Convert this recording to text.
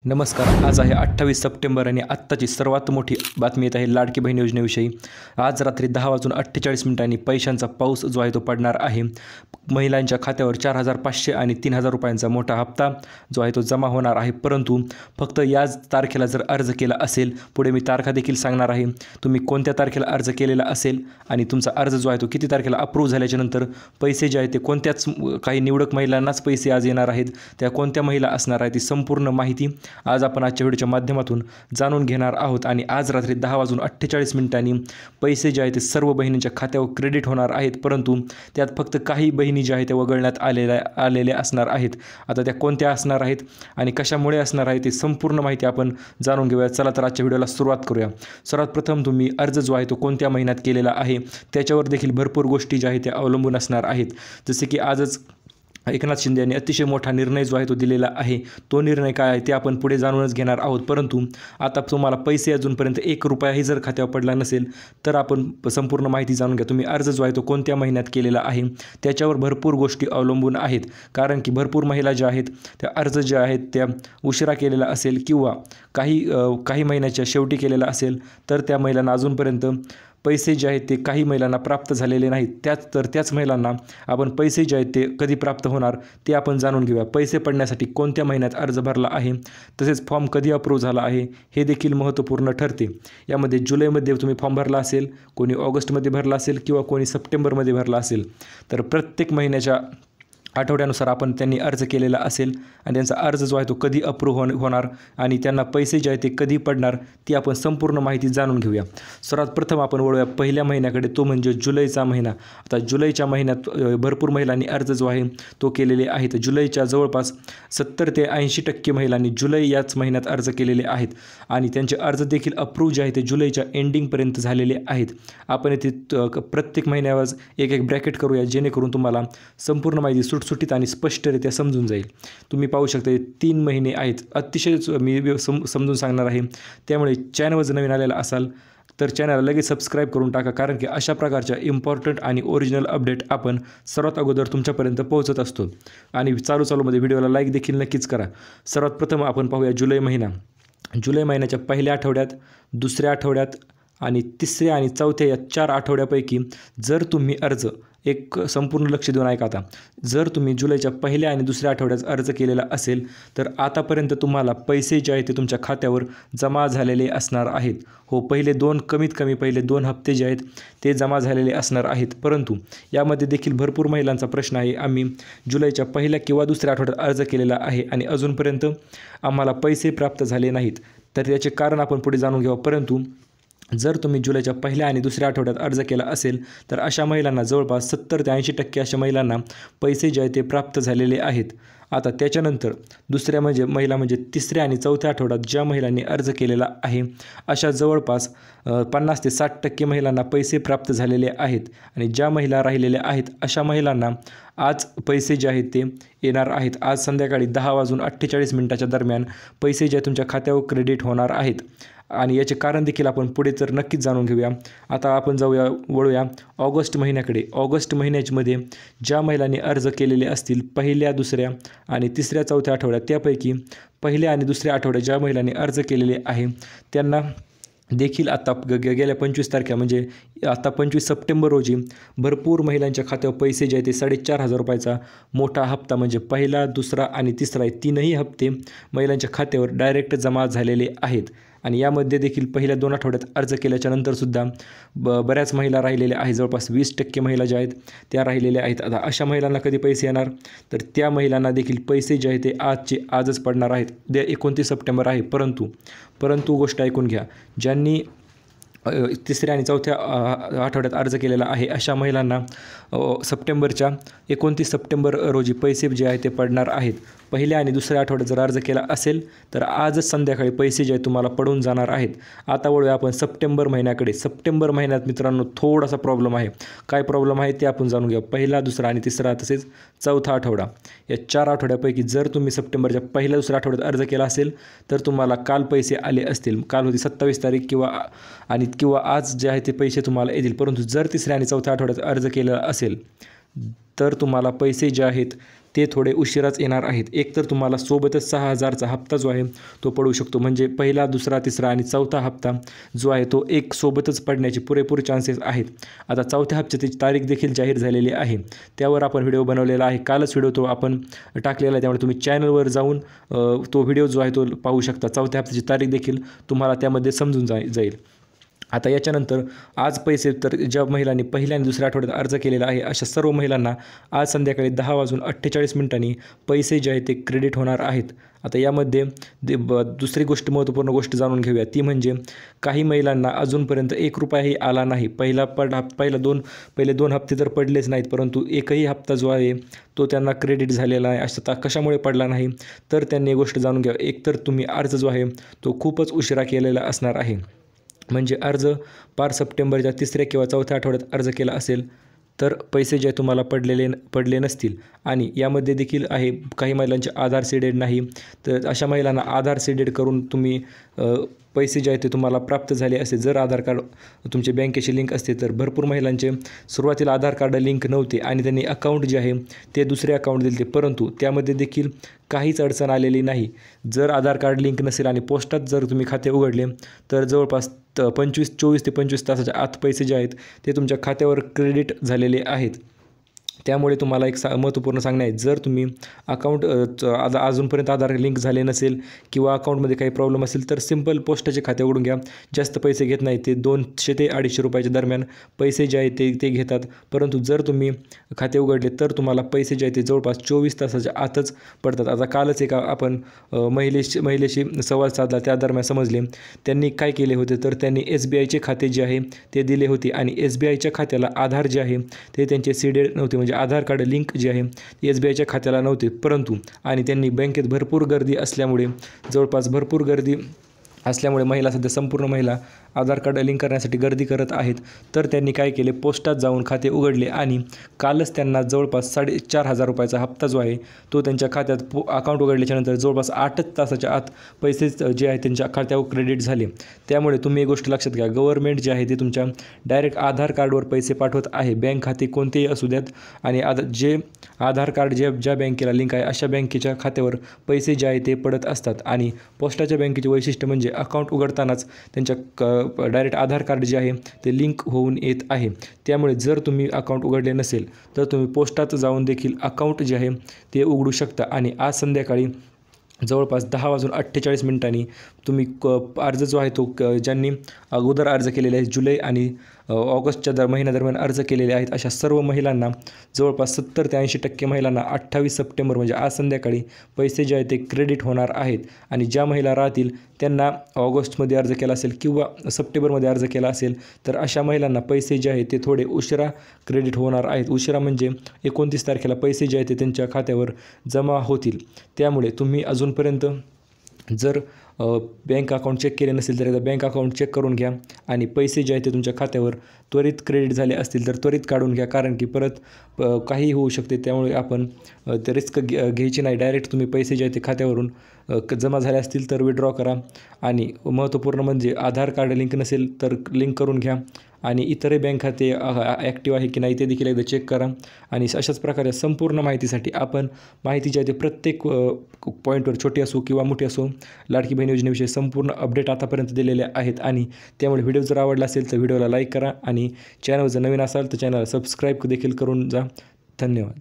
नमस्कार. आज आहे 28 सप्टेंबर आणि आत्ताची सर्वात मोठी बातमी येत आहे लाडकी बहीण योजनेविषयी. आज रात्री 10:48 पैशांचा पाऊस जो आहे तो पडणार आहे. महिलांच्या खात्यावर 4,500 आणि 3,000 रुपयांचा मोठा हप्ता जो आहे तो जमा होणार आहे. परंतु फक्त याच तारखेला जर अर्ज केला असेल, पुढे मी तारखा देखील सांगणार आहे, तुम्ही कोणत्या तारखेला अर्ज केलेला असेल आणि तुमचा अर्ज जो आहे तो किती तारखेला अप्रूव्ह झाल्याच्या नंतर पैसे जे आहेत ते कोणत्याच काही निवडक महिलांनाच पैसे आज येणार आहेत, त्या कोणत्या महिला असणार आहेत ती संपूर्ण माहिती आज आपण आजच्या व्हिडिओच्या माध्यमातून जाणून घेणार आहोत. आणि आज रात्री 10:48 पैसे जे आहेत ते सर्व बहिणींच्या खात्यावर क्रेडिट होणार आहेत. परंतु त्यात फक्त काही बहिणी ज्या आहेत त्या वगळण्यात आलेल्या असणार आहेत. आता त्या कोणत्या असणार आहेत आणि कशामुळे असणार आहे ते संपूर्ण माहिती आपण जाणून घेऊया. चला तर आजच्या व्हिडिओला सुरुवात करूया. सर्वात प्रथम तुम्ही अर्ज जो आहे तो कोणत्या महिन्यात केलेला आहे त्याच्यावर देखील भरपूर गोष्टी ज्या आहेत त्या अवलंबून असणार आहेत. जसे की आजच एकनाथ शिंदे यांनी अतिशय मोठा निर्णय जो आहे तो दिलेला आहे. तो निर्णय काय आहे ते आपण पुढे जाणूनच घेणार आहोत. परंतु आता तुम्हाला पैसे अजूनपर्यंत 1 रुपयाही जर खात्यावर पडला नसेल तर आपण संपूर्ण माहिती जाणून घ्या. तुम्ही अर्ज जो आहे तो कोणत्या महिन्यात केलेला आहे त्याच्यावर भरपूर गोष्टी अवलंबून आहेत. कारण की भरपूर महिला ज्या आहेत त्या अर्ज ज्या आहेत त्या उशिरा केलेला असेल किंवा काही महिन्याच्या शेवटी केलेला असेल तर त्या महिलांना अजूनपर्यंत पैसे जे आहेत ते काही महिलांना प्राप्त झालेले नाहीत. त्याच महिलांना आपण पैसे जे आहेत ते कधी प्राप्त होणार ते आपण जाणून घेऊया. पैसे पडण्यासाठी कोणत्या महिन्यात अर्ज भरला आहे, तसेच फॉर्म कधी अप्रूव्ह झाला आहे हे देखील महत्त्वपूर्ण ठरते. यामध्ये जुलैमध्ये तुम्ही फॉर्म भरला असेल, कोणी ऑगस्टमध्ये भरला असेल किंवा कोणी सप्टेंबरमध्ये भरला असेल तर प्रत्येक महिन्याच्या आठवड्यानुसार आपण त्यांनी अर्ज केलेला असेल आणि त्यांचा अर्ज जो आहे तो कधी अप्रूव्ह होणार आणि त्यांना पैसे जे आहेत ते कधी पडणार ती आपण संपूर्ण माहिती जाणून घेऊया. सर्वात प्रथम आपण वळूया पहिल्या महिन्याकडे, तो म्हणजे जुलैचा महिना. आता जुलैच्या महिन्यात भरपूर महिलांनी अर्ज जो आहे तो केलेले आहेत. जुलैच्या जवळपास 70 ते 80% महिलांनी जुलै याच महिन्यात अर्ज केलेले आहेत आणि त्यांचे अर्ज देखील अप्रूव्ह जे आहे ते जुलैच्या एंडिंगपर्यंत झालेले आहेत. आपण येथे प्रत्येक महिन्यावर एक ब्रॅकेट करूया जेणेकरून तुम्हाला संपूर्ण माहिती सुटसुटीत आणि स्पष्टरित्या समजून जाईल. तुम्ही पाहू शकता 3 महिने आहेत. अतिशय मी समजून सांगणार आहे, त्यामुळे चॅनलवर जर नवीन आलेला असाल तर चॅनलला लगेच सबस्क्राईब करून टाका. कारण की अशा प्रकारच्या इम्पॉर्टंट आणि ओरिजिनल अपडेट आपण सर्वात अगोदर तुमच्यापर्यंत पोहोचत असतो. आणि चालूमध्ये व्हिडिओला लाईक देखील नक्कीच करा. सर्वात प्रथम आपण पाहूया जुलै महिना. जुलै महिन्याच्या पहिल्या आठवड्यात, दुसऱ्या आठवड्यात आणि तिसऱ्या आणि चौथ्या या 4 आठवड्यापैकी जर तुम्ही अर्ज एक संपूर्ण लक्ष देऊन ऐका. आता जर तुम्ही जुलैच्या पहिल्या आणि दुसऱ्या आठवड्यात अर्ज केलेला असेल तर आतापर्यंत तुम्हाला पैसे जे आहेत ते तुमच्या खात्यावर जमा झालेले असणार आहेत. हो, कमीत कमी पहिले 2 हप्ते जे आहेत ते जमा झालेले असणार आहेत. परंतु यामध्ये देखील भरपूर महिलांचा प्रश्न आहे, आम्ही जुलैच्या पहिल्या किंवा दुसऱ्या आठवड्यात अर्ज केलेला आहे आणि अजूनपर्यंत आम्हाला पैसे प्राप्त झाले नाहीत. तर त्याचे कारण आपण पुढे जाणून घेऊ. परंतु जर तुम्ही जुलैच्या पहिल्या आणि दुसऱ्या आठवड्यात अर्ज केला असेल तर अशा महिलांना जवळपास 70 ते 80% अशा महिलांना पैसे जे आहेत ते प्राप्त झालेले आहेत. आता त्याच्यानंतर दुसऱ्या महिला म्हणजे तिसऱ्या आणि चौथ्या आठवड्यात ज्या महिलांनी अर्ज केलेला आहे अशा जवळपास 50 ते 60% महिलांना पैसे प्राप्त झालेले आहेत. आणि ज्या महिला राहिलेल्या आहेत अशा महिलांना आज पैसे जे आहेत ते येणार आहेत. आज संध्याकाळी 10:48 दरम्यान पैसे जे तुमच्या खात्यावर क्रेडिट होणार आहेत आणि याचे कारण देखील आपण पुढे तर नक्कीच जाणून घेऊया. आता आपण वळूया ऑगस्ट महिन्याकडे. ऑगस्ट महिन्यामध्ये ज्या महिलांनी अर्ज केलेले असतील पहिल्या, दुसऱ्या आणि तिसऱ्या, चौथ्या आठवड्यात, त्यापैकी पहिल्या आणि दुसऱ्या आठवड्यात ज्या महिलांनी अर्ज केलेले आहे त्यांना देखील आता गेल्या 25 तारखेला म्हणजे आता 25 सप्टेंबर रोजी भरपूर महिलांच्या खात्यावर पैसे जे आहेत ते 4,500 रुपयाचा मोठा हप्ता म्हणजे पहिला, दुसरा आणि तिसरा हे 3ही हप्ते महिलांच्या खात्यावर डायरेक्ट जमा झालेले आहेत. आणि यामध्ये देखील पहिल्या 2 आठवड्यात अर्ज केल्याच्या नंतरसुद्धा बऱ्याच महिला राहिलेल्या आहेत. जवळपास 20% महिला ज्या आहेत त्या राहिलेल्या आहेत. आता अशा महिलांना कधी पैसे येणार तर त्या महिलांना देखील पैसे जे आहेत ते आजच पडणार आहेत. 29 सप्टेंबर आहे. परंतु गोष्ट ऐकून घ्या, ज्यांनी तिसऱ्या आणि चौथ्या आठवड्यात अर्ज केलेला आहे अशा महिलांना सप्टेंबरच्या 29 सप्टेंबर रोजी पैसे जे आहेत ते पडणार आहेत. पहिल्या आणि दुसऱ्या आठवड्यात जर अर्ज केला असेल तर आजच संध्याकाळी पैसे जे आहेत तुम्हाला पडून जाणार आहेत. आता वळूया आपण सप्टेंबर महिन्याकडे. सप्टेंबर महिन्यात मित्रांनो थोडासा प्रॉब्लेम आहे. काय प्रॉब्लेम आहे ते आपण जाणून घेऊ. पहिला, दुसरा आणि तिसरा तसेच चौथा आठवडा या 4 आठवड्यापैकी जर तुम्ही सप्टेंबरच्या पहिल्या, दुसऱ्या आठवड्यात अर्ज केला असेल तर तुम्हाला काल पैसे आले असतील. काल होती 27 तारीख किंवा आज जे आहे ते पैसे तुम्हाला येतील. परंतु जर तिसऱ्या आणि चौथ्या आठवड्यात अर्ज केला असेल तर तुम्हाला पैसे जे आहेत ते थोडे उशिराच येणार आहेत. एकतर तुम्हाला सोबतच 6,000चा हप्ता जो आहे तो पडू शकतो, म्हणजे पहिला, दुसरा, तिसरा आणि चौथा हप्ता जो आहे तो एक सोबतच पडण्याचे पुरेपूर चान्सेस आहेत. आता चौथ्या हप्त्याची तारीख देखील जाहीर झालेली आहे, त्यावर आपण व्हिडिओ बनवलेला आहे. कालच व्हिडिओ तो आपण टाकलेला आहे, त्यामुळे तुम्ही चॅनलवर जाऊन तो व्हिडिओ जो आहे तो पाहू शकता. चौथ्या हप्त्याची तारीख देखील तुम्हाला त्यामध्ये समजून जाईल. आता याच्यानंतर आज पैसे तर ज्या महिलांनी पहिल्या आणि दुसऱ्या आठवड्यात अर्ज केलेला आहे अशा सर्व महिलांना आज संध्याकाळी 10:48 पैसे जे आहेत ते क्रेडिट होणार आहेत. आता यामध्ये दुसरी महत्त्वपूर्ण गोष्ट जाणून घेऊया, ती म्हणजे काही महिलांना अजूनपर्यंत ₹1ही आला नाही. पहिले दोन हप्ते तर पडलेच नाहीत, परंतु एकही हप्ता जो आहे तो त्यांना क्रेडिट झालेला आहे. अशा कशामुळे पडला नाही, तर त्यांनी गोष्ट जाणून घ्यावी. एकतर तुम्ही अर्ज जो आहे तो खूपच उशिरा केलेला असणार आहे, म्हणजे अर्ज 5 सप्टेंबरच्या 3ऱ्या किंवा 4थ्या आठवड्यात अर्ज केला असेल तर पैसे जे तुम्हाला पडले नसतील. आणि यामध्ये देखील आहे काही महिलांचे आधार सीडेड नाही, तर अशा महिलांना आधार सीडेड करून तुम्ही पैसे जे आहेत ते तुम्हाला प्राप्त झाले असेल, जर आधार कार्ड तुमचे बँकेशी लिंक असते तर. भरपूर महिलांचे सुरुवातीला आधार कार्ड लिंक नव्हते आणि त्यांनी अकाउंट जे आहे ते दुसरे अकाउंट दिले, परंतु त्यामध्ये देखील काहीच अडचण आलेली नाही. जर आधार कार्ड लिंक नसेल आणि पोस्टात जर तुम्ही खाते उघडले तर जवळपास 24 ते 25 तासाच्या आत पैसे जे आहेत ते तुमच्या खात्यावर क्रेडिट झालेले आहेत. त्यामुळे तुम्हाला एक महत्त्वपूर्ण सांगणं आहे, जर तुम्ही अकाउंट अजूनपर्यंत आधार लिंक झाले नसेल किंवा अकाउंटमध्ये काही प्रॉब्लेम असेल तर सिंपल पोस्टाचे खाते उघडून घ्या. जास्त पैसे घेत नाही ते, 200 ते 250 रुपयाच्या दरम्यान पैसे जे आहेत ते घेतात. परंतु जर तुम्ही खाते उघडले तर तुम्हाला पैसे जे आहेत ते जवळपास 24 तासाच्या आतच पडतात. आता कालच आपण महिलेशी संवाद साधला, त्या दरम्यान समजले त्यांनी काय केले होते, तर त्यांनी SBIचे खाते जे आहे ते दिले होते आणि SBIच्या खात्याला आधार जे आहे ते त्यांचे सीडेड नव्हते, म्हणजे आधार कार्ड लिंक जे आहे ते SBIच्या खात्याला नव्हते. परंतु आणि त्यांनी बँकेत भरपूर गर्दी असल्यामुळे महिला सध्या संपूर्ण महिला आधार कार्ड लिंक करण्यासाठी गर्दी करत आहेत. तर त्यांनी काय केले, पोस्टात जाऊन खाते उघडले आणि कालच त्यांना जवळपास 4,500 रुपयाचा हप्ता जो आहे तो त्यांच्या खात्यात अकाउंट उघडल्याच्यानंतर जवळपास 8 तासाच्या आत पैसे जे आहे त्यांच्या खात्यावर क्रेडिट झाले. त्यामुळे तुम्ही एक गोष्ट लक्षात घ्या, गव्हर्नमेंट जे आहे ते तुमच्या डायरेक्ट आधार कार्डवर पैसे पाठवत आहे. बँक खाते कोणतेही असू द्यात, आणि जे आधार कार्ड ज्या बँकेला लिंक आहे अशा बँकेच्या खात्यावर पैसे जे आहे ते पडत असतात. आणि पोस्टाच्या बँकेचे वैशिष्ट्य म्हणजे अकाउंट उघडतानाच त्यांच्या डायरेक्ट आधार कार्ड जे आहे ते लिंक होऊन येत आहे. त्यामुळे जर तुम्ही अकाउंट उघडले नसेल तर तुम्ही पोस्टात जाऊन देखील अकाउंट जे आहे ते उघडू शकता. आणि आज संध्याकाळी जवळपास 10:48 तुम्ही अर्ज जो आहे तो ज्यांनी अगोदर अर्ज केलेले आहे, जुलै आणि ऑगस्टच्या महिन्यादरम्यान अर्ज केलेले आहेत अशा सर्व महिलांना, जवळपास 70 ते 80% महिलांना 28 सप्टेंबर म्हणजे आज संध्याकाळी पैसे जे आहेत ते क्रेडिट होणार आहेत. आणि ज्या महिला राहतील त्यांना ऑगस्टमध्ये अर्ज केला असेल किंवा सप्टेंबरमध्ये अर्ज केला असेल तर अशा महिलांना पैसे जे आहेत ते थोडे उशिरा क्रेडिट होणार आहेत. उशिरा म्हणजे 29 तारखेला पैसे जे आहेत ते त्यांच्या खात्यावर जमा होतील. त्यामुळे तुम्ही अजूनपर्यंत जर बँक अकाउंट चेक केले नसेल तर एकदा बँक अकाउंट चेक करून घ्या आणि पैसे जे आहेत ते तुमच्या खात्यावर त्वरित क्रेडिट झाले असतील तर त्वरित काढून घ्या, कारण की परत काहीही होऊ शकते. त्यामुळे आपण ते रिस्क घ्यायची नाही. डायरेक्ट तुम्ही पैसे जे आहेत ते खात्यावरून जमा झाले असतील तर विड्रॉ करा. आणि महत्त्वपूर्ण म्हणजे आधार कार्ड लिंक नसेल तर लिंक करून घ्या आणि इतरही बँक खाते ॲक्टिव्ह आहे की नाही ते देखील एकदा चेक करा. आणि अशाच प्रकारे संपूर्ण माहितीसाठी आपण माहिती जी आहे ते प्रत्येक पॉईंटवर, छोटी असो किंवा मोठी असो, लाडकी बहीण योजनेविषयी संपूर्ण अपडेट आतापर्यंत दिलेले आहेत. आणि त्यामुळे व्हिडिओ जर आवडला असेल तर व्हिडिओला लाईक करा आणि चॅनल जर नवीन असाल तर चॅनलला सबस्क्राईब देखील करून जा. धन्यवाद.